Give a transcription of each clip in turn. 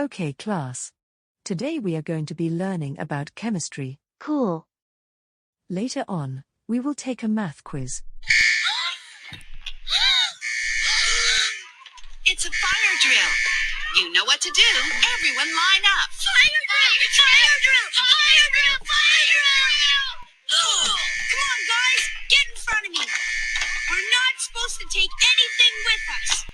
Okay, class. Today we are going to be learning about chemistry. Cool. Later on, we will take a math quiz. It's a fire drill. You know what to do. Everyone line up. Fire drill! Fire drill! Fire drill! Fire drill! Come on, guys. Get in front of me. We're not supposed to take anything with us.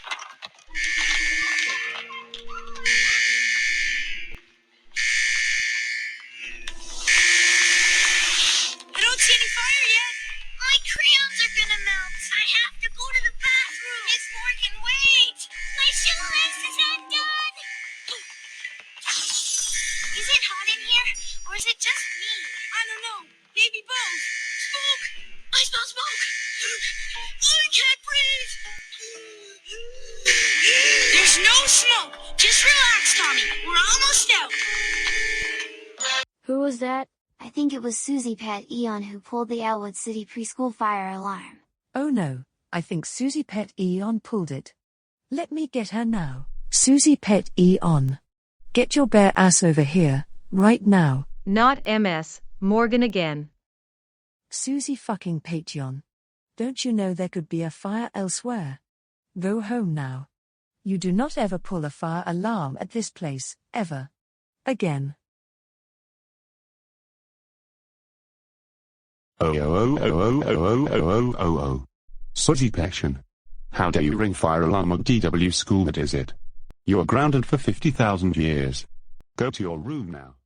I don't see any fire yet. My crayons are gonna melt. I have to go to the bathroom. Miss Morgan, wait. My shoelace is undone. Is it hot in here, or is it just me? I don't know. Maybe both. Smoke! I smell smoke. I can't breathe. There's no smoke. Just relax, Tommy. We're almost out. Who was that? I think it was Suzy Petion who pulled the Elwood City preschool fire alarm. Oh no, I think Suzy Petion pulled it. Let me get her now. Suzy Petion. Get your bare ass over here, right now. Not MS, Morgan again. Suzy fucking Petion. Don't you know there could be a fire elsewhere? Go home now. You do not ever pull a fire alarm at this place, ever. Again. Suzy Petion. How dare you ring fire alarm at DW school? What is it? You are grounded for 50,000 years. Go to your room now.